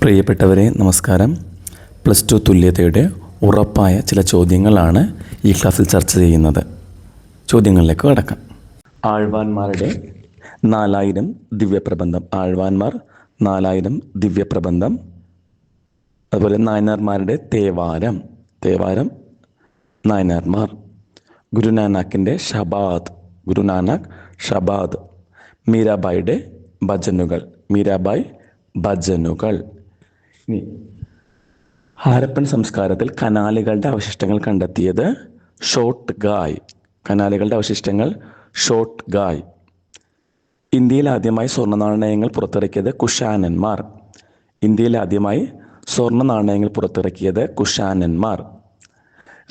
പ്രിയപ്പെട്ടവരെ നമസ്കാരം. Plus two തുല്യതയുടെ ഉറപ്പായ ചില ചോദ്യങ്ങളാണ് ഈ ക്ലാസ്സിൽ ചർച്ച ചെയ്യുന്നത്. ചോദ്യങ്ങളിലേക്ക് കടക്കാം. ആഴ്വാന്മാരുടെ 4000 ദിവ്യപ്രബന്ധം. ആഴ്വാന്മാർ 4000 ദിവ്യപ്രബന്ധം. അതുപോലെ നായനാർമാരുടെ തേവാരം നായനാർമാർ. ഗുരുനാനാക്കിൻ്റെ ഷബാദ്. മീരാബായിയുടെ ഭജനുകൾ. ഇനി ഹാരപ്പൻ സംസ്കാരത്തിൽ കനാലുകളുടെ അവശിഷ്ടങ്ങൾ കണ്ടെത്തിയത് ഷോട്ട് ഗായ്. ഇന്ത്യയിൽ ആദ്യമായി സ്വർണ്ണ നാണയങ്ങൾ പുറത്തിറക്കിയത് കുഷാനന്മാർ.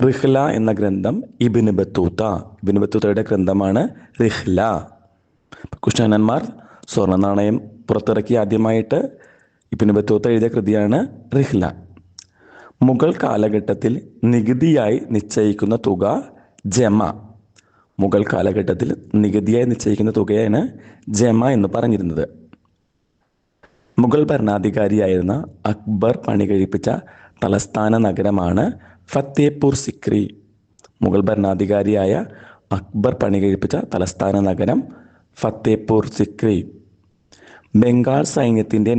റിഹ്ല എന്ന ഗ്രന്ഥം ഇബ്നു ബത്തൂത്തയുടെ ഗ്രന്ഥമാണ് റിഹ്ല. കുഷാനന്മാർ സ്വർണ്ണ നാണയം പുറത്തിറക്കി ആദ്യമായിട്ട് ഇബ്നു ബത്തൂത്ത എഴുതിയ കൃതിയാണ് റിഹ്ല. മുഗൾ കാലഘട്ടത്തിൽ നികുതിയായി നിശ്ചയിക്കുന്ന തുക ജമ എന്ന് പറഞ്ഞിരുന്നത്. മുഗൾ ഭരണാധികാരിയായിരുന്ന അക്ബർ പണി കഴിപ്പിച്ച തലസ്ഥാന നഗരമാണ് ഫത്തേപൂർ സിക്രി. ബംഗാൾ സൈന്യത്തിൻ്റെ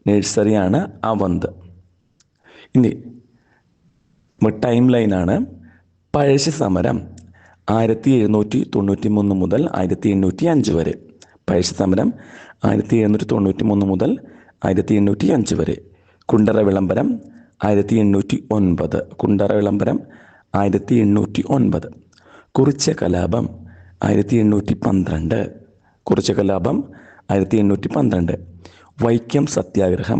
നഴ്സറിയാണ് അവന്ത്. ഇനി ടൈം ലൈനാണ്. പഴശ്ശി സമരം 1793 മുതൽ 1805 വരെ. 1805 വരെ. കുണ്ടറ വിളംബരം 1809. കുറിച്യ കലാപം 1812. വൈക്കം സത്യാഗ്രഹം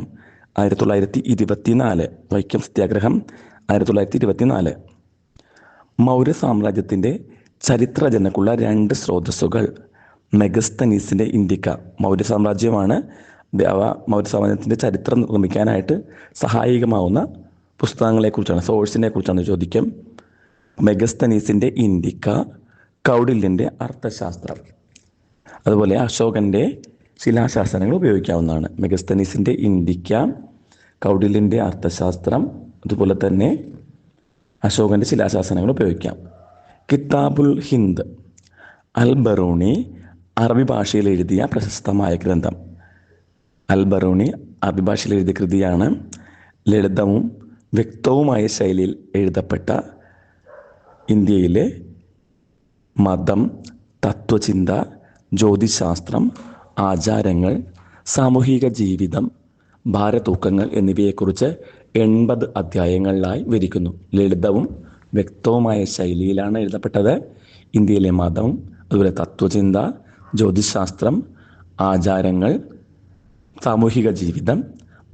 1924. മൗര്യ സാമ്രാജ്യത്തിൻ്റെ ചരിത്രരചനക്കുള്ള 2 സ്രോതസ്സുകൾ. മെഗസ്തനീസിൻ്റെ ഇൻഡിക്ക. മൗര്യ സാമ്രാജ്യത്തിൻ്റെ ചരിത്രം നിർമ്മിക്കാനായിട്ട് സഹായകമാവുന്ന പുസ്തകങ്ങളെക്കുറിച്ചാണ്, സോഴ്സിനെ കുറിച്ചാണ് ചോദിക്കും. മെഗസ്തനീസിൻ്റെ ഇൻഡിക്ക, കൗടില്യൻ്റെ അർത്ഥശാസ്ത്രം. അതുപോലെ അശോകൻ്റെ ശിലാശാസനങ്ങൾ ഉപയോഗിക്കാവുന്നതാണ്. മെഗസ്തനീസിൻ്റെ ഇൻഡിക്ക, കൗടില്യൻ്റെ അർത്ഥശാസ്ത്രം, അതുപോലെ തന്നെ അശോകൻ്റെ ശിലാശാസനങ്ങൾ ഉപയോഗിക്കാം. കിതാബുൽ ഹിന്ദ് അൽ ബറൂണി അറബി ഭാഷയിൽ എഴുതിയ പ്രശസ്തമായ ഗ്രന്ഥം. കൃതിയാണ്. ലളിതവും വ്യക്തവുമായ ശൈലിയിൽ എഴുതപ്പെട്ട ഇന്ത്യയിലെ മതം, തത്വചിന്ത, ജ്യോതിശാസ്ത്രം, ആചാരങ്ങൾ, സാമൂഹിക ജീവിതം, ഭാരതൂക്കങ്ങൾ എന്നിവയെക്കുറിച്ച് 80 അധ്യായങ്ങളിലായി വിവരിക്കുന്നു. ലളിതവും വ്യക്തവുമായ ശൈലിയിലാണ് എഴുതപ്പെട്ടത്. ഇന്ത്യയിലെ മതം, അതുപോലെ തത്വചിന്ത, ജ്യോതിശാസ്ത്രം, ആചാരങ്ങൾ, സാമൂഹിക ജീവിതം,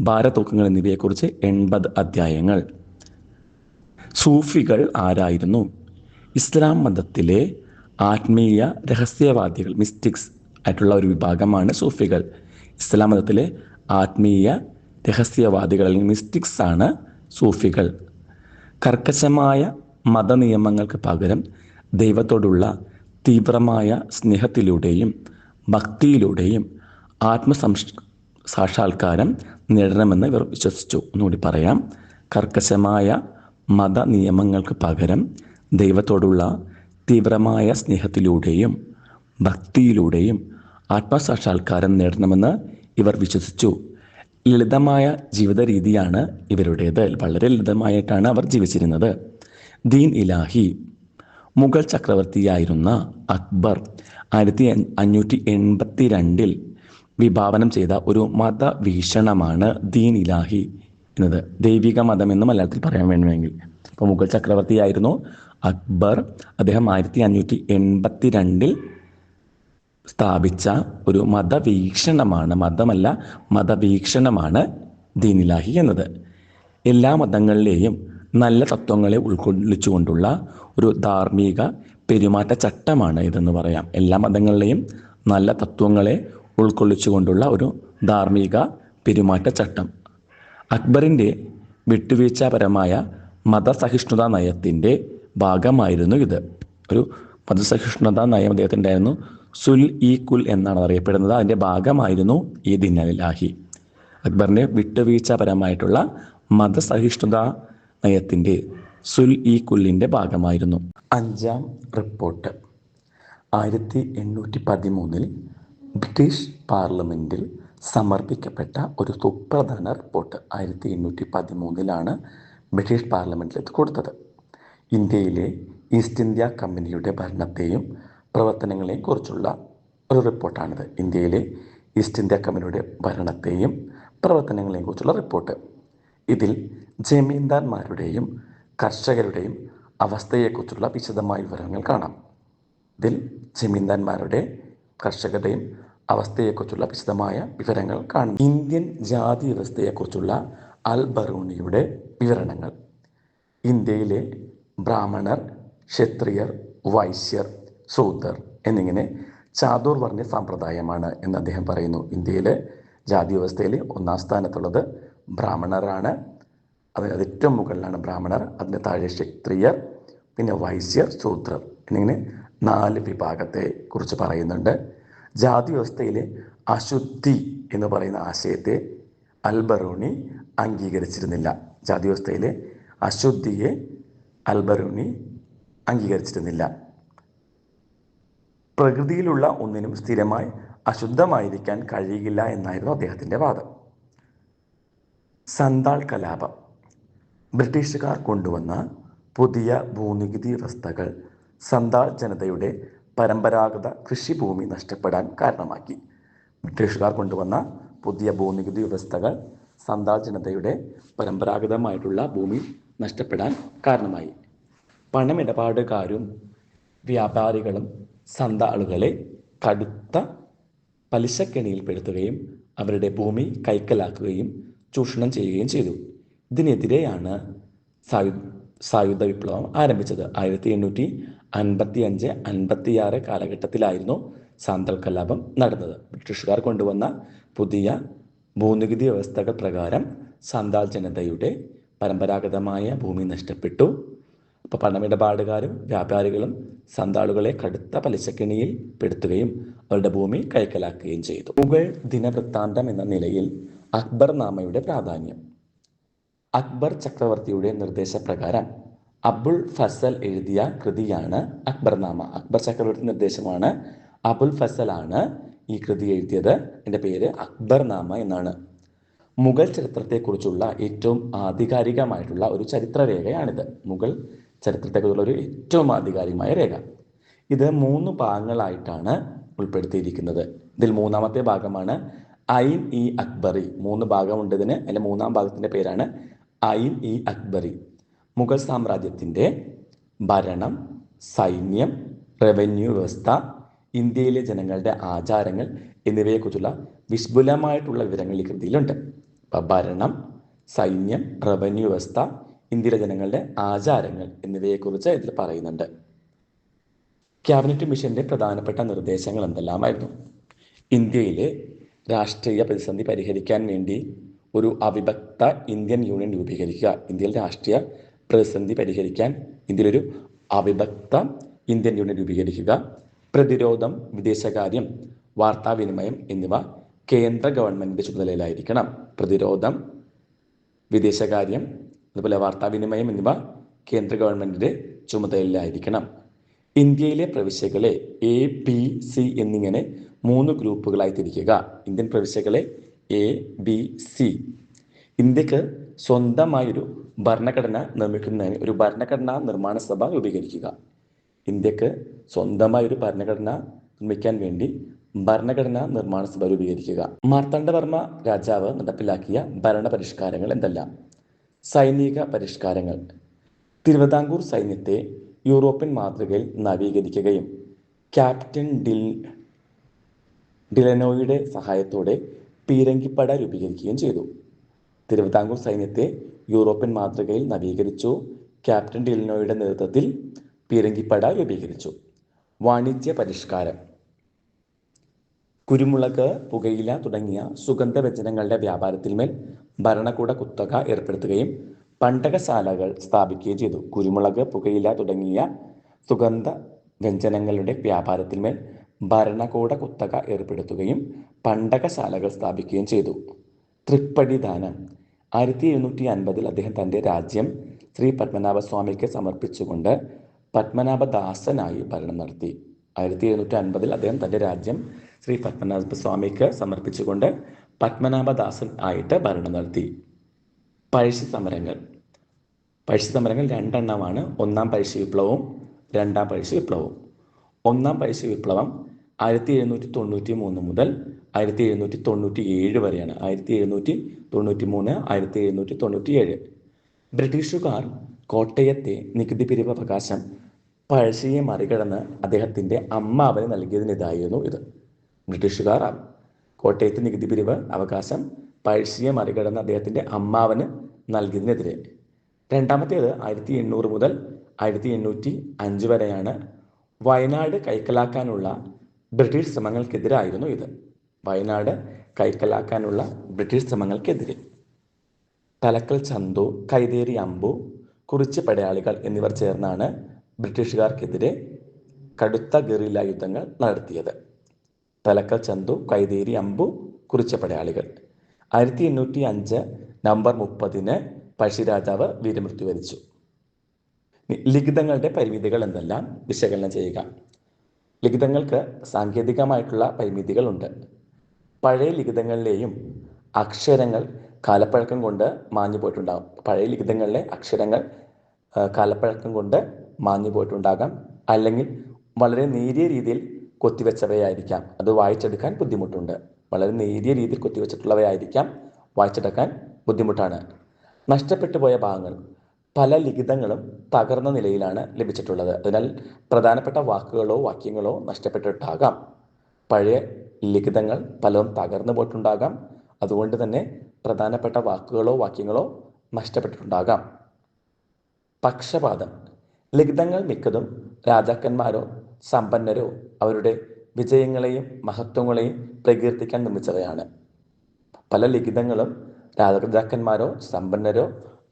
ഭാരതൂക്കങ്ങൾ എന്നിവയെക്കുറിച്ച് 80 അധ്യായങ്ങൾ. സൂഫികൾ ആരായിരുന്നു? ഇസ്ലാം മതത്തിലെ ആത്മീയ രഹസ്യവാദികൾ, മിസ്റ്റിക്സ് ആയിട്ടുള്ള ഒരു വിഭാഗമാണ് സൂഫികൾ. ഇസ്ലാം മതത്തിലെ ആത്മീയ രഹസ്യവാദികൾ അല്ലെങ്കിൽ മിസ്റ്റിക്സ് ആണ് സൂഫികൾ. കർക്കശമായ മതനിയമങ്ങൾക്ക് പകരം ദൈവത്തോടുള്ള തീവ്രമായ സ്നേഹത്തിലൂടെയും ഭക്തിയിലൂടെയും സാക്ഷാത്കാരം നേടണമെന്ന് ഇവർ വിശ്വസിച്ചു. ഒന്നുകൂടി പറയാം. കർക്കശമായ മതനിയമങ്ങൾക്ക് പകരം ദൈവത്തോടുള്ള തീവ്രമായ സ്നേഹത്തിലൂടെയും ഭക്തിയിലൂടെയും ആത്മസാക്ഷാത്കാരം നേടണമെന്ന് ഇവർ വിശ്വസിച്ചു. ലളിതമായ ജീവിത രീതിയാണ് ഇവരുടേത്. വളരെ ലളിതമായിട്ടാണ് അവർ ജീവിച്ചിരുന്നത്. ദീൻ ഇലാഹി. മുഗൾ ചക്രവർത്തിയായിരുന്ന അക്ബർ 1582 വിഭാവനം ചെയ്ത ഒരു മതവീക്ഷണമാണ് ദീൻ ഇലാഹി എന്നത്. ദൈവിക മതം എന്ന് മലയാളത്തിൽ പറയാൻ വേണമെങ്കിൽ. അപ്പോൾ മുഗൾ ചക്രവർത്തിയായിരുന്നു അക്ബർ. അദ്ദേഹം 1582 സ്ഥാപിച്ച ഒരു മതവീക്ഷണമാണ് ദീൻ ഇലാഹി എന്നത്. എല്ലാ മതങ്ങളിലെയും നല്ല തത്വങ്ങളെ ഉൾക്കൊള്ളിച്ചുകൊണ്ടുള്ള ഒരു ധാർമ്മിക പെരുമാറ്റച്ചട്ടമാണ് ഇതെന്ന് പറയാം. എല്ലാ മതങ്ങളിലെയും നല്ല തത്വങ്ങളെ ഉൾക്കൊള്ളിച്ചുകൊണ്ടുള്ള ഒരു ധാർമ്മിക പെരുമാറ്റച്ചട്ടം. അക്ബറിൻ്റെ വിട്ടുവീഴ്ചാപരമായ മതസഹിഷ്ണുതാ നയത്തിൻ്റെ ഭാഗമായിരുന്നു ഇത്. ഒരു മതസഹിഷ്ണുതാ നയം അദ്ദേഹത്തിൻ്റെ ആയിരുന്നു. സുൽ ഇ കുൽ എന്നാണ് അറിയപ്പെടുന്നത്. അതിൻ്റെ ഭാഗമായിരുന്നു ഈ ദിനലിലാഹി. അക്ബറിൻ്റെ വിട്ടുവീഴ്ചപരമായിട്ടുള്ള മതസഹിഷ്ണുതാ നയത്തിൻ്റെ സുൽ ഇ കുല്ലിൻ്റെ ഭാഗമായിരുന്നു. 5ാം റിപ്പോർട്ട് 1813 ബ്രിട്ടീഷ് പാർലമെൻറ്റിൽ സമർപ്പിക്കപ്പെട്ട ഒരു സുപ്രധാന റിപ്പോർട്ട്. 1813 ബ്രിട്ടീഷ് പാർലമെൻറ്റിൽ ഇത് കൊടുത്തത്. ഇന്ത്യയിലെ ഈസ്റ്റ് ഇന്ത്യ കമ്പനിയുടെ ഭരണത്തെയും പ്രവർത്തനങ്ങളെയും കുറിച്ചുള്ള ഒരു റിപ്പോർട്ടാണിത്. ഇന്ത്യയിലെ ഈസ്റ്റ് ഇന്ത്യ കമ്പനിയുടെ ഭരണത്തെയും പ്രവർത്തനങ്ങളെയും കുറിച്ചുള്ള റിപ്പോർട്ട്. ഇതിൽ ജമീന്ദാർമാരുടെയും കർഷകരുടെയും അവസ്ഥയെക്കുറിച്ചുള്ള വിശദമായ വിവരങ്ങൾ കാണാം. ഇതിൽ ജമീന്ദാർമാരുടെ കർഷകരുടെയും അവസ്ഥയെക്കുറിച്ചുള്ള വിശദമായ വിവരങ്ങൾ കാണും. ഇന്ത്യൻ ജാതി വ്യവസ്ഥയെക്കുറിച്ചുള്ള അൽ ബറൂണിയുടെ വിവരണങ്ങൾ. ഇന്ത്യയിലെ ബ്രാഹ്മണർ, ക്ഷത്രിയർ, വൈശ്യർ, ശൂദ്രർ എന്നിങ്ങനെ ചാതുർവർണ്ണ സമ്പ്രദായമാണ് എന്ന് അദ്ദേഹം പറയുന്നു. ഇന്ത്യയിലെ ജാതി വ്യവസ്ഥയിൽ 1ാം സ്ഥാനത്തുള്ളത് ബ്രാഹ്മണരാണ്. അതിന് ഏറ്റവും മുകളിലാണ് ബ്രാഹ്മണർ, അതിന് താഴെ ക്ഷത്രിയർ, പിന്നെ വൈശ്യർ, ശൂദ്രർ എന്നിങ്ങനെ 4 വിഭാഗത്തെ കുറിച്ച് പറയുന്നുണ്ട്. ജാതി വ്യവസ്ഥയിലെ അശുദ്ധി എന്ന് പറയുന്ന ആശയത്തെ അൽ ബറൂണി അംഗീകരിച്ചിരുന്നില്ല. ജാതി വ്യവസ്ഥയിലെ അശുദ്ധിയെ അൽ ബറൂണി അംഗീകരിച്ചിരുന്നില്ല. പ്രകൃതിയിലുള്ള ഒന്നിനും സ്ഥിരമായി അശുദ്ധമായിരിക്കാൻ കഴിയില്ല എന്നായിരുന്നു അദ്ദേഹത്തിൻ്റെ വാദം. സന്താൾ കലാപം. ബ്രിട്ടീഷുകാർ കൊണ്ടുവന്ന പുതിയ ഭൂനികുതി വ്യവസ്ഥകൾ സന്താൾ ജനതയുടെ പരമ്പരാഗത കൃഷിഭൂമി നഷ്ടപ്പെടാൻ കാരണമാക്കി. ബ്രിട്ടീഷുകാർ കൊണ്ടുവന്ന പുതിയ ഭൂനികുതി വ്യവസ്ഥകൾ സന്താൾ ജനതയുടെ പരമ്പരാഗതമായിട്ടുള്ള ഭൂമി നഷ്ടപ്പെടാൻ കാരണമായി. പണമിടപാടുകാരും വ്യാപാരികളും സന്താളുകളെ കടുത്ത പലിശക്കെണിയിൽപ്പെടുത്തുകയും അവരുടെ ഭൂമി കൈക്കലാക്കുകയും ചൂഷണം ചെയ്യുകയും ചെയ്തു. ഇതിനെതിരെയാണ് സായുധ വിപ്ലവം ആരംഭിച്ചത്. 1855-56 കാലഘട്ടത്തിലായിരുന്നു സാന്തൽ കലാപം നടന്നത്. ബ്രിട്ടീഷുകാർ കൊണ്ടുവന്ന പുതിയ ഭൂനികുതി വ്യവസ്ഥകൾ പ്രകാരം സാന്താൾ ജനതയുടെ പരമ്പരാഗതമായ ഭൂമി നഷ്ടപ്പെട്ടു. അപ്പോൾ പണമിടപാടുകാരും വ്യാപാരികളും സന്താളുകളെ കടുത്ത പലിശക്കെണിയിൽ പെടുത്തുകയും അവരുടെ ഭൂമി കൈക്കലാക്കുകയും ചെയ്തു. മുഗൾ ദിനവൃത്താന്തം എന്ന നിലയിൽ അക്ബർനാമയുടെ പ്രാധാന്യം. അക്ബർ ചക്രവർത്തിയുടെ നിർദ്ദേശപ്രകാരം അബുൽ ഫസൽ എഴുതിയ കൃതിയാണ് അക്ബർനാമ. അക്ബർ ചക്രവർത്തി നിർദ്ദേശമാണ്. അബുൽ ഫസലാണ് ഈ കൃതി എഴുതിയത്. എൻ്റെ പേര് അക്ബർനാമ എന്നാണ്. മുഗൾ ചരിത്രത്തെക്കുറിച്ചുള്ള ഏറ്റവും ആധികാരികമായിട്ടുള്ള ഒരു ചരിത്രരേഖയാണിത്. മുഗൾ ചരിത്രത്തെക്കുറിച്ചുള്ള ഒരു ഏറ്റവും ആധികാരികമായ രേഖ. ഇത് 3 ഭാഗങ്ങളായിട്ടാണ് ഉൾപ്പെടുത്തിയിരിക്കുന്നത്. ഇതിൽ 3ാമത്തെ ഭാഗമാണ് ഐൻ ഇ അക്ബറി. 3 ഭാഗമുണ്ട് ഇതിന്. അതിൻ്റെ 3ാം ഭാഗത്തിൻ്റെ പേരാണ് ഐൻ ഇ അക്ബറി. മുഗൾ സാമ്രാജ്യത്തിൻ്റെ ഭരണം, സൈന്യം, റവന്യൂ വ്യവസ്ഥ, ഇന്ത്യയിലെ ജനങ്ങളുടെ ആചാരങ്ങൾ എന്നിവയെക്കുറിച്ചുള്ള വിപുലമായിട്ടുള്ള വിവരങ്ങൾ ഈ കൃതിയിലുണ്ട്. ഭരണം, സൈന്യം, റവന്യൂ വ്യവസ്ഥ, ഇന്ത്യയിലെ ജനങ്ങളുടെ ആചാരങ്ങൾ എന്നിവയെക്കുറിച്ച് ഇതിൽ പറയുന്നുണ്ട്. ക്യാബിനറ്റ് മിഷന്റെ പ്രധാനപ്പെട്ട നിർദ്ദേശങ്ങൾ എന്തെല്ലാമായിരുന്നു? ഇന്ത്യയിലെ രാഷ്ട്രീയ പ്രതിസന്ധി പരിഹരിക്കാൻ വേണ്ടി ഒരു അവിഭക്ത ഇന്ത്യൻ യൂണിയൻ രൂപീകരിക്കുക. ഇന്ത്യയിൽ രാഷ്ട്രീയ പ്രതിസന്ധി പരിഹരിക്കാൻ ഇന്ത്യയിലൊരു അവിഭക്ത ഇന്ത്യൻ യൂണിയൻ രൂപീകരിക്കുക. പ്രതിരോധം, വിദേശകാര്യം, വാർത്താവിനിമയം എന്നിവ കേന്ദ്ര ഗവൺമെൻറ്റിൻ്റെ ചുമതലയിലായിരിക്കണം. പ്രതിരോധം, വിദേശകാര്യം, അതുപോലെ വാർത്താവിനിമയം എന്നിവ കേന്ദ്ര ഗവൺമെൻറ്റിൻ്റെ ചുമതലയിലായിരിക്കണം. ഇന്ത്യയിലെ പ്രവിശ്യകളെ A, B, C എന്നിങ്ങനെ 3 ഗ്രൂപ്പുകളായി തിരിക്കുക. ഇന്ത്യൻ പ്രവിശ്യകളെ A, B, C. ഇന്ത്യക്ക് സ്വന്തമായൊരു ഭരണഘടന നിർമ്മിക്കുന്നതിന് ഒരു ഭരണഘടനാ നിർമ്മാണ സഭ രൂപീകരിക്കുക. ഇന്ത്യക്ക് സ്വന്തമായൊരു ഭരണഘടന നിർമ്മിക്കാൻ വേണ്ടി ഭരണഘടനാ നിർമ്മാണ സഭ രൂപീകരിക്കുക. മാർത്താണ്ഡവർമ്മ രാജാവ് നടപ്പിലാക്കിയ ഭരണ പരിഷ്കാരങ്ങൾ എന്തെല്ലാം? സൈനിക പരിഷ്കാരങ്ങൾ. തിരുവിതാംകൂർ സൈന്യത്തെ യൂറോപ്യൻ മാതൃകയിൽ നവീകരിക്കുകയും ക്യാപ്റ്റൻ ഡിലനോയുടെ സഹായത്തോടെ പീരങ്കിപ്പട രൂപീകരിക്കുകയും ചെയ്തു. തിരുവിതാംകൂർ സൈന്യത്തെ യൂറോപ്യൻ മാതൃകയിൽ നവീകരിച്ചു. ക്യാപ്റ്റൻ ഡിലനോയുടെ നേതൃത്വത്തിൽ പീരങ്കിപ്പട രൂപീകരിച്ചു. വാണിജ്യ പരിഷ്കാരം. കുരുമുളക്, പുകയില തുടങ്ങിയ സുഗന്ധവ്യഞ്ജനങ്ങളുടെ വ്യാപാരത്തിന്മേൽ ഭരണകൂട കുത്തക ഏർപ്പെടുത്തുകയും പണ്ടകശാലകൾ സ്ഥാപിക്കുകയും ചെയ്തു. കുരുമുളക്, പുകയില തുടങ്ങിയ സുഗന്ധ വ്യഞ്ജനങ്ങളുടെ വ്യാപാരത്തിന്മേൽ ഭരണകൂട കുത്തക ഏർപ്പെടുത്തുകയും പണ്ടകശാലകൾ സ്ഥാപിക്കുകയും ചെയ്തു. തൃപ്പടിദാനം. 1750 അദ്ദേഹം തൻ്റെ രാജ്യം ശ്രീ പത്മനാഭസ്വാമിക്ക് സമർപ്പിച്ചുകൊണ്ട് പത്മനാഭദാസനായി ഭരണം നടത്തി. 1750 അദ്ദേഹം തൻ്റെ രാജ്യം ശ്രീ പത്മനാഭസ്വാമിക്ക് സമർപ്പിച്ചുകൊണ്ട് പത്മനാഭദാസൻ ആയിട്ട് ഭരണം നടത്തി. പഴശ്ശി സമരങ്ങൾ. പഴശ്ശി സമരങ്ങൾ രണ്ടെണ്ണമാണ്. ഒന്നാം പഴശ്ശി വിപ്ലവവും രണ്ടാം പഴശ്ശി വിപ്ലവവും. ഒന്നാം പഴശ്ശി വിപ്ലവം 1793 മുതൽ 1797 വരെയാണ്. 1793 1797. ബ്രിട്ടീഷുകാർ കോട്ടയത്തെ നികുതി പിരിവ് അവകാശം പഴശ്ശിയെ മറികടന്ന് അദ്ദേഹത്തിൻ്റെ അമ്മാവന് നൽകിയതിനെതിരായിരുന്നു ഇത്. ബ്രിട്ടീഷുകാർ കോട്ടയത്തെ നികുതി പിരിവ് അവകാശം പഴശ്ശിയെ മറികടന്ന് അദ്ദേഹത്തിൻ്റെ അമ്മാവന് നൽകിയതിനെതിരെ. രണ്ടാമത്തേത് 1800 മുതൽ 1805 വരെയാണ്. വയനാട് കൈക്കലാക്കാനുള്ള ബ്രിട്ടീഷ് ശ്രമങ്ങൾക്കെതിരായിരുന്നു ഇത്. വയനാട് കൈക്കലാക്കാനുള്ള ബ്രിട്ടീഷ് ശ്രമങ്ങൾക്കെതിരെ. തലക്കൽ ചന്തു, കൈതേരി അമ്പു, കുറിച്യ പടയാളികൾ എന്നിവർ ചേർന്നാണ് ബ്രിട്ടീഷുകാർക്കെതിരെ കടുത്ത ഗറില്ല യുദ്ധങ്ങൾ നടത്തിയത്. തലക്കൽ ചന്തു, കൈതേരി അമ്പു, കുറിച്യ പടയാളികൾ. 1805 നവംബർ 30 പഴശ്ശി രാജാവ് വീരമൃത്യു വരിച്ചു. ലിഖിതങ്ങളുടെ പരിമിതികൾ എന്തെല്ലാം വിശകലനം ചെയ്യുക. ലിഖിതങ്ങൾക്ക് സാങ്കേതികമായിട്ടുള്ള പരിമിതികളുണ്ട്. പഴയ ലിഖിതങ്ങളിലെയും അക്ഷരങ്ങൾ കാലപ്പഴക്കം കൊണ്ട് മാഞ്ഞു പോയിട്ടുണ്ടാകും. പഴയ ലിഖിതങ്ങളിലെ അക്ഷരങ്ങൾ കാലപ്പഴക്കം കൊണ്ട് മാഞ്ഞു പോയിട്ടുണ്ടാകാം. അല്ലെങ്കിൽ വളരെ നേരിയ രീതിയിൽ കൊത്തിവെച്ചവയായിരിക്കാം. അത് വായിച്ചെടുക്കാൻ ബുദ്ധിമുട്ടുണ്ട്. വളരെ നേരിയ രീതിയിൽ കൊത്തിവെച്ചിട്ടുള്ളവയായിരിക്കാം. വായിച്ചെടുക്കാൻ ബുദ്ധിമുട്ടാണ്. നഷ്ടപ്പെട്ടു പോയ ഭാഗങ്ങൾ. പല ലിഖിതങ്ങളും തകർന്ന നിലയിലാണ് ലഭിച്ചിട്ടുള്ളത്. അതിനാൽ പ്രധാനപ്പെട്ട വാക്കുകളോ വാക്യങ്ങളോ നഷ്ടപ്പെട്ടിട്ടാകാം. പഴയ ലിഖിതങ്ങൾ പലതും തകർന്നു പോയിട്ടുണ്ടാകാം. അതുകൊണ്ട് തന്നെ പ്രധാനപ്പെട്ട വാക്കുകളോ വാക്യങ്ങളോ നഷ്ടപ്പെട്ടിട്ടുണ്ടാകാം. പക്ഷപാതം. ലിഖിതങ്ങൾ മിക്കതും രാജാക്കന്മാരോ സമ്പന്നരോ അവരുടെ വിജയങ്ങളെയും മഹത്വങ്ങളെയും പ്രകീർത്തിക്കാൻ നിർമ്മിച്ചവയാണ്. പല ലിഖിതങ്ങളും രാജാക്കന്മാരോ സമ്പന്നരോ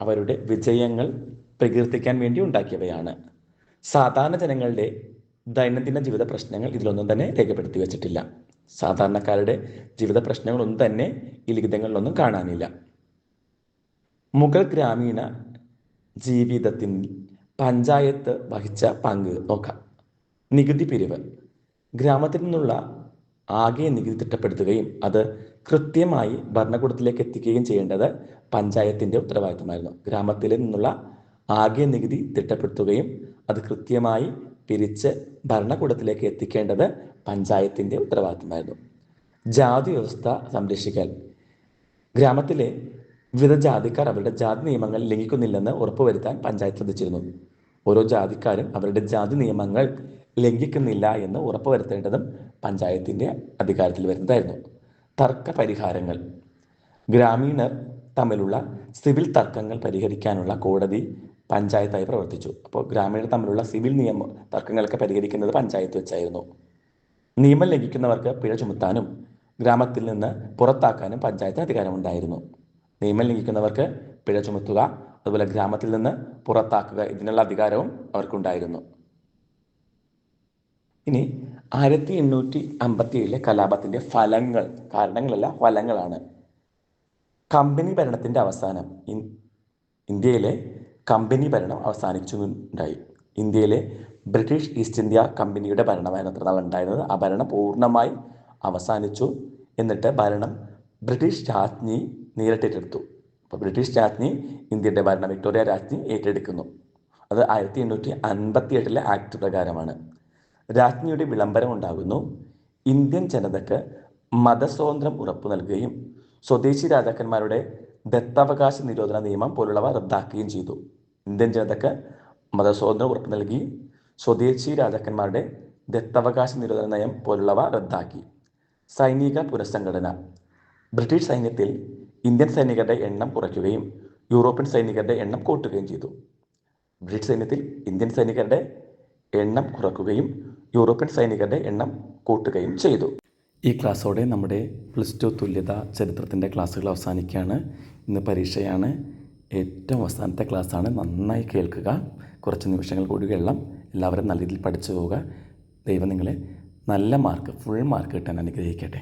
അവരുടെ വിജയങ്ങൾ പ്രകീർത്തിക്കാൻ വേണ്ടി ഉണ്ടാക്കിയവയാണ്. സാധാരണ ജനങ്ങളുടെ ദൈനംദിന ജീവിത പ്രശ്നങ്ങൾ ഇതിലൊന്നും തന്നെ രേഖപ്പെടുത്തി വച്ചിട്ടില്ല. സാധാരണക്കാരുടെ ജീവിത പ്രശ്നങ്ങളൊന്നും തന്നെ ഈ ലിഖിതങ്ങളിലൊന്നും കാണാനില്ല. മുഗൾ ഗ്രാമീണ ജീവിതത്തിൽ പഞ്ചായത്ത് വഹിച്ച പങ്ക് നോക്കാം. നികുതി പിരിവ്. ഗ്രാമത്തിൽ നിന്നുള്ള ആകെ നികുതി തിട്ടപ്പെടുത്തുകയും അത് കൃത്യമായി ഭരണകൂടത്തിലേക്ക് എത്തിക്കുകയും ചെയ്യേണ്ടത് പഞ്ചായത്തിൻ്റെ ഉത്തരവാദിത്തമായിരുന്നു. ഗ്രാമത്തിൽ നിന്നുള്ള ആകെ നികുതി തിട്ടപ്പെടുത്തുകയും അത് കൃത്യമായി പിരിച്ച് ഭരണകൂടത്തിലേക്ക് എത്തിക്കേണ്ടത് പഞ്ചായത്തിൻ്റെ ഉത്തരവാദിത്തമായിരുന്നു. ജാതി വ്യവസ്ഥ സംരക്ഷിക്കൽ. ഗ്രാമത്തിലെ വിവിധ ജാതിക്കാർ അവരുടെ ജാതി നിയമങ്ങൾ ലംഘിക്കുന്നില്ലെന്ന് ഉറപ്പുവരുത്താൻ പഞ്ചായത്ത് ശ്രദ്ധിച്ചിരുന്നു. ഓരോ ജാതിക്കാരും അവരുടെ ജാതി നിയമങ്ങൾ ലംഘിക്കുന്നില്ല എന്ന് ഉറപ്പുവരുത്തേണ്ടതും പഞ്ചായത്തിൻ്റെ അധികാരത്തിൽ വരുന്നതായിരുന്നു. തർക്ക പരിഹാരങ്ങൾ. ഗ്രാമീണർ തമ്മിലുള്ള സിവിൽ തർക്കങ്ങൾ പരിഹരിക്കാനുള്ള കോടതി പഞ്ചായത്തായി പ്രവർത്തിച്ചു. അപ്പോൾ ഗ്രാമീണർ തമ്മിലുള്ള സിവിൽ തർക്കങ്ങളൊക്കെ പരിഹരിക്കുന്നത് പഞ്ചായത്ത് വെച്ചായിരുന്നു. നിയമം ലംഘിക്കുന്നവർക്ക് പിഴ ചുമത്താനും ഗ്രാമത്തിൽ നിന്ന് പുറത്താക്കാനും പഞ്ചായത്തിന് അധികാരമുണ്ടായിരുന്നു. നിയമം ലംഘിക്കുന്നവർക്ക് പിഴ ചുമത്തുക, അതുപോലെ ഗ്രാമത്തിൽ നിന്ന് പുറത്താക്കുക, ഇതിനുള്ള അധികാരവും അവർക്കുണ്ടായിരുന്നു. ഇനി 1857 കലാപത്തിൻ്റെ ഫലങ്ങൾ, കാരണങ്ങളല്ല ഫലങ്ങളാണ്. കമ്പനി ഭരണത്തിൻ്റെ അവസാനം. ഇന്ത്യയിലെ കമ്പനി ഭരണം അവസാനിച്ചുണ്ടായി. ഇന്ത്യയിലെ ബ്രിട്ടീഷ് ഈസ്റ്റ് ഇന്ത്യ കമ്പനിയുടെ ഭരണമായിരുന്നു അത്ര നാൾ ഉണ്ടായിരുന്നത്. ആ ഭരണം പൂർണ്ണമായി അവസാനിച്ചു. എന്നിട്ട് ഭരണം ബ്രിട്ടീഷ് രാജ്ഞി നേരിട്ടേറ്റെടുത്തു. അപ്പോൾ ബ്രിട്ടീഷ് രാജ്ഞി ഇന്ത്യയുടെ ഭരണം വിക്ടോറിയ രാജ്ഞി ഏറ്റെടുക്കുന്നു. അത് 1858 ആക്ട് പ്രകാരമാണ്. രാജ്ഞിയുടെ വിളംബരം ഉണ്ടാകുന്നു. ഇന്ത്യൻ ജനതയ്ക്ക് മതസ്വാതന്ത്ര്യം ഉറപ്പു നൽകുകയും സ്വദേശി രാജാക്കന്മാരുടെ ദത്താവകാശ നിരോധന നിയമം പോലുള്ളവ റദ്ദാക്കുകയും ചെയ്തു. ഇന്ത്യൻ ജനതയ്ക്ക് മതസ്വാതന്ത്ര്യം ഉറപ്പു നൽകി സ്വദേശി രാജാക്കന്മാരുടെ ദത്താവകാശ നിരോധന നയം പോലുള്ളവ റദ്ദാക്കി. സൈനിക പുനഃസംഘടന. ബ്രിട്ടീഷ് സൈന്യത്തിൽ ഇന്ത്യൻ സൈനികരുടെ എണ്ണം കുറയ്ക്കുകയും യൂറോപ്യൻ സൈനികരുടെ എണ്ണം കൂട്ടുകയും ചെയ്തു. ബ്രിട്ടീഷ് സൈന്യത്തിൽ ഇന്ത്യൻ സൈനികരുടെ എണ്ണം കുറയ്ക്കുകയും യൂറോപ്യൻ സൈനികരുടെ എണ്ണം കൂട്ടുകയും ചെയ്തു. ഈ ക്ലാസ്സോടെ നമ്മുടെ +2 തുല്യത ചരിത്രത്തിൻ്റെ ക്ലാസ്സുകൾ അവസാനിക്കുകയാണ്. ഇന്ന് പരീക്ഷയാണ്. ഏറ്റവും അവസാനത്തെ ക്ലാസ്സാണ്. നന്നായി കേൾക്കുക. കുറച്ച് നിമിഷങ്ങൾ കൂടി എല്ലാവരും നല്ല രീതിയിൽ പഠിച്ചു പോവുക. ദൈവം നിങ്ങളെ നല്ല മാർക്ക് ഫുൾ മാർക്ക് കിട്ടാൻ അനുഗ്രഹിക്കട്ടെ.